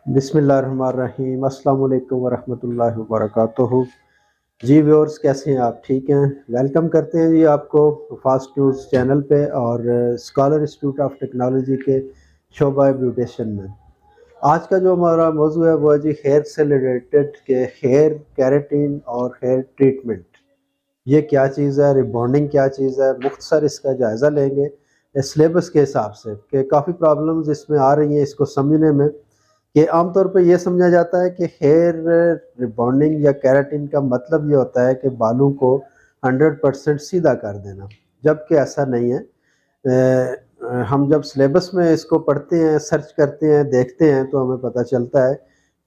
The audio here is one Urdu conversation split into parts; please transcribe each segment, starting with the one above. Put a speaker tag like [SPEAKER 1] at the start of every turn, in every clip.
[SPEAKER 1] بسم اللہ الرحمن الرحیم۔ السلام علیکم ورحمۃ اللہ وبرکاتہ۔ جی ویورز، کیسے ہیں آپ؟ ٹھیک ہیں؟ ویلکم کرتے ہیں جی آپ کو فاسٹ نیوز چینل پہ اور اسکالر انسٹیٹیوٹ آف ٹیکنالوجی کے شعبہ بیوٹیشن میں۔ آج کا جو ہمارا موضوع ہے وہ ہے جی ہیئر سے ریلیٹڈ کہ ہیئر کیراٹین اور ہیئر ٹریٹمنٹ یہ کیا چیز ہے، ریبانڈنگ کیا چیز ہے، مختصر اس کا جائزہ لیں گے سلیبس کے حساب سے کہ کافی پرابلمز اس میں آ رہی ہیں اس کو سمجھنے میں۔ کہ عام طور پہ یہ سمجھا جاتا ہے کہ ہیئر ریبانڈنگ یا کیراٹین کا مطلب یہ ہوتا ہے کہ بالوں کو 100% سیدھا کر دینا، جبکہ ایسا نہیں ہے۔ ہم جب سلیبس میں اس کو پڑھتے ہیں، سرچ کرتے ہیں، دیکھتے ہیں تو ہمیں پتہ چلتا ہے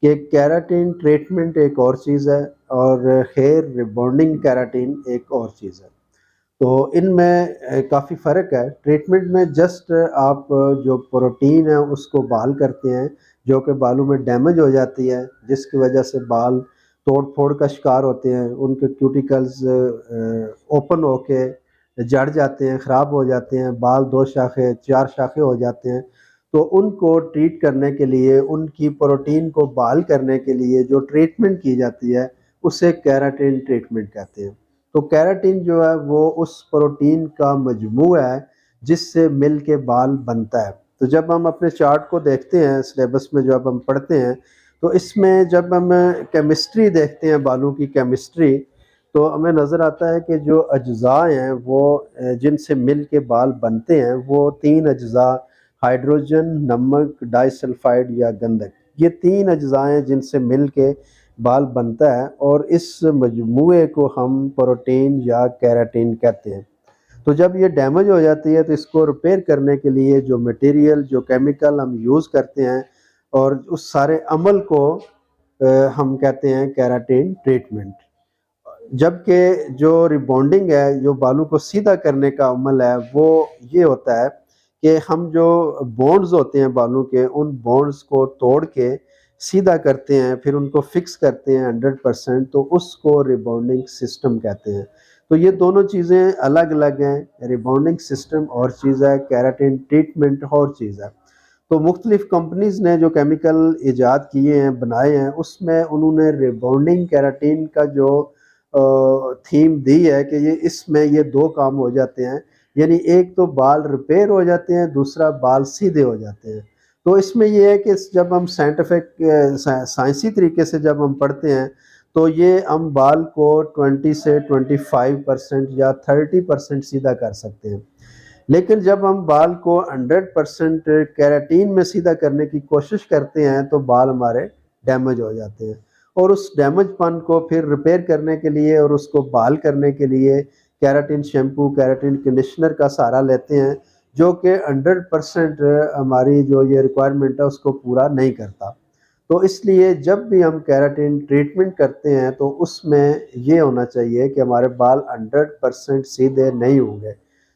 [SPEAKER 1] کہ کیراٹین ٹریٹمنٹ ایک اور چیز ہے اور ہیئر ریبانڈنگ کیراٹین ایک اور چیز ہے۔ تو ان میں کافی فرق ہے۔ ٹریٹمنٹ میں جسٹ آپ جو پروٹین ہے اس کو بحال کرتے ہیں جو کہ بالوں میں ڈیمیج ہو جاتی ہے، جس کی وجہ سے بال توڑ پھوڑ کا شکار ہوتے ہیں، ان کے کیوٹیکلز اوپن ہو کے جڑ جاتے ہیں، خراب ہو جاتے ہیں، بال 2 شاخیں 4 شاخیں ہو جاتے ہیں۔ تو ان کو ٹریٹ کرنے کے لیے، ان کی پروٹین کو بحال کرنے کے لیے جو ٹریٹمنٹ کی جاتی ہے اسے کیراٹین ٹریٹمنٹ کہتے ہیں۔ تو کیراٹین جو ہے وہ اس پروٹین کا مجموعہ ہے جس سے مل کے بال بنتا ہے۔ تو جب ہم اپنے چارٹ کو دیکھتے ہیں سلیبس میں، جب ہم پڑھتے ہیں تو اس میں جب ہم کیمسٹری دیکھتے ہیں، بالوں کی کیمسٹری، تو ہمیں نظر آتا ہے کہ جو اجزاء ہیں وہ جن سے مل کے بال بنتے ہیں وہ 3 اجزاء، ہائیڈروجن، نمک، ڈائی سلفائڈ یا گندھک، یہ 3 اجزاء ہیں جن سے مل کے بال بنتا ہے، اور اس مجموعے کو ہم پروٹین یا کیراٹین کہتے ہیں۔ تو جب یہ ڈیمیج ہو جاتی ہے تو اس کو ریپیئر کرنے کے لیے جو میٹیریل، جو کیمیکل ہم یوز کرتے ہیں اور اس سارے عمل کو ہم کہتے ہیں کیراٹین ٹریٹمنٹ۔ جبکہ جو ریبانڈنگ ہے، جو بالوں کو سیدھا کرنے کا عمل ہے، وہ یہ ہوتا ہے کہ ہم جو بونڈز ہوتے ہیں بالوں کے، ان بونڈز کو توڑ کے سیدھا کرتے ہیں، پھر ان کو فکس کرتے ہیں 100%، تو اس کو ریبانڈنگ سسٹم کہتے ہیں۔ تو یہ دونوں چیزیں الگ الگ ہیں، ریبانڈنگ سسٹم اور چیز ہے، کیراٹین ٹریٹمنٹ اور چیز ہے۔ تو مختلف کمپنیز نے جو کیمیکل ایجاد کیے ہیں، بنائے ہیں، اس میں انہوں نے ریبانڈنگ کیراٹین کا جو تھیم دی ہے کہ اس میں یہ 2 کام ہو جاتے ہیں، یعنی ایک تو بال ریپیئر ہو جاتے ہیں، دوسرا بال سیدھے ہو جاتے ہیں۔ تو اس میں یہ ہے کہ جب ہم سائنسی طریقے سے جب ہم پڑھتے ہیں تو یہ ہم بال کو 20 سے 25% یا 30% سیدھا کر سکتے ہیں، لیکن جب ہم بال کو 100% کیراٹین میں سیدھا کرنے کی کوشش کرتے ہیں تو بال ہمارے ڈیمیج ہو جاتے ہیں، اور اس ڈیمیج پن کو پھر ریپیئر کرنے کے لیے اور اس کو بحال کرنے کے لیے کیراٹین شیمپو، کیراٹین کنڈیشنر کا سہارا لیتے ہیں، جو کہ 100% ہماری جو یہ ریکوائرمنٹ ہے اس کو پورا نہیں کرتا۔ تو اس لیے جب بھی ہم کیراٹین ٹریٹمنٹ کرتے ہیں تو اس میں یہ ہونا چاہیے کہ ہمارے بال 100% سیدھے نہیں ہوں گے،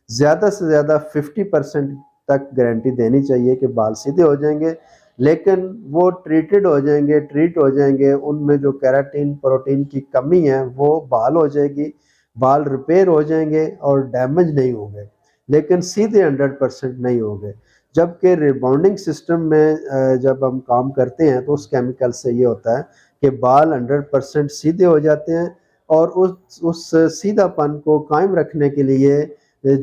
[SPEAKER 1] زیادہ سے زیادہ 50% تک گارنٹی دینی چاہیے کہ بال سیدھے ہو جائیں گے، لیکن وہ ٹریٹ ہو جائیں گے، ان میں جو کیراٹین پروٹین کی کمی ہے وہ بحال ہو جائے گی، بال ریپیئر ہو جائیں گے اور ڈیمیج نہیں ہوں گے، لیکن سیدھے 100% نہیں ہوں گے۔ جبکہ ریبانڈنگ سسٹم میں جب ہم کام کرتے ہیں تو اس کیمیکل سے یہ ہوتا ہے کہ بال 100% سیدھے ہو جاتے ہیں، اور اس سیدھا پن کو قائم رکھنے کے لیے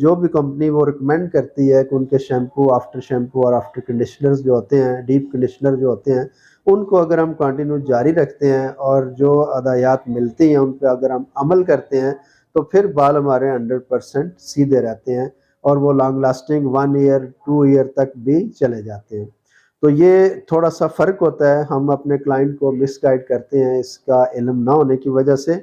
[SPEAKER 1] جو بھی کمپنی وہ ریکمینڈ کرتی ہے کہ ان کے شیمپو اور آفٹر کنڈیشنرز جو ہوتے ہیں، ڈیپ کنڈیشنر جو ہوتے ہیں، ان کو اگر ہم کنٹینیو جاری رکھتے ہیں اور جو ہدایات ملتی ہیں ان پہ اگر ہم عمل کرتے ہیں تو پھر بال ہمارے 100% سیدھے رہتے ہیں، اور وہ لانگ لاسٹنگ 1 ایئر 2 ایئر تک بھی چلے جاتے ہیں۔ تو یہ تھوڑا سا فرق ہوتا ہے، ہم اپنے کلائنٹ کو مس گائیڈ کرتے ہیں اس کا علم نہ ہونے کی وجہ سے۔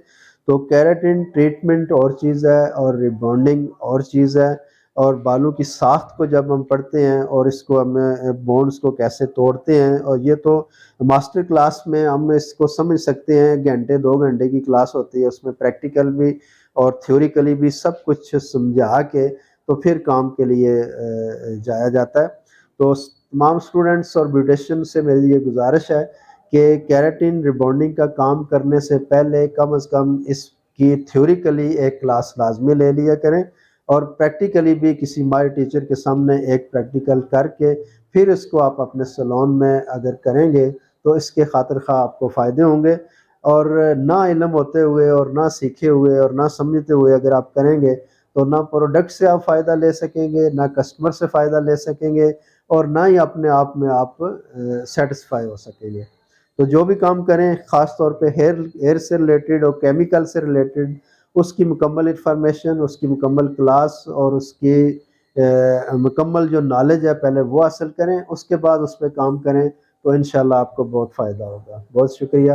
[SPEAKER 1] تو کیراٹین ٹریٹمنٹ اور چیز ہے اور ریبانڈنگ اور چیز ہے، اور بالوں کی ساخت کو جب ہم پڑھتے ہیں اور اس کو ہم بونڈز کو کیسے توڑتے ہیں، اور یہ تو ماسٹر کلاس میں ہم اس کو سمجھ سکتے ہیں، گھنٹے 2 گھنٹے کی کلاس ہوتی ہے، اس میں پریکٹیکل بھی اور تھیوریکلی بھی سب کچھ سمجھا کے تو پھر کام کے لیے جایا جاتا ہے۔ تو تمام اسٹوڈنٹس اور بیوٹیشین سے میری یہ گزارش ہے کہ کیراٹین ریبانڈنگ کا کام کرنے سے پہلے کم از کم اس کی تھیوریکلی ایک کلاس لازمی لے لیا کریں، اور پریکٹیکلی بھی کسی ماہر ٹیچر کے سامنے ایک پریکٹیکل کر کے پھر اس کو آپ اپنے سیلون میں اگر کریں گے تو اس کے خاطر خواہ آپ کو فائدے ہوں گے، اور نہ علم ہوتے ہوئے اور نہ سیکھے ہوئے اور نہ سمجھتے ہوئے اگر آپ کریں گے تو نہ پروڈکٹ سے آپ فائدہ لے سکیں گے، نہ کسٹمر سے فائدہ لے سکیں گے، اور نہ ہی اپنے آپ میں آپ سیٹسفائی ہو سکیں گے۔ تو جو بھی کام کریں خاص طور پہ ہیئر سے ریلیٹڈ اور کیمیکل سے ریلیٹڈ اس کی مکمل انفارمیشن، اس کی مکمل کلاس اور اس کی مکمل جو نالج ہے پہلے وہ حاصل کریں، اس کے بعد اس پہ کام کریں تو انشاءاللہ آپ کو بہت فائدہ ہوگا۔ بہت شکریہ۔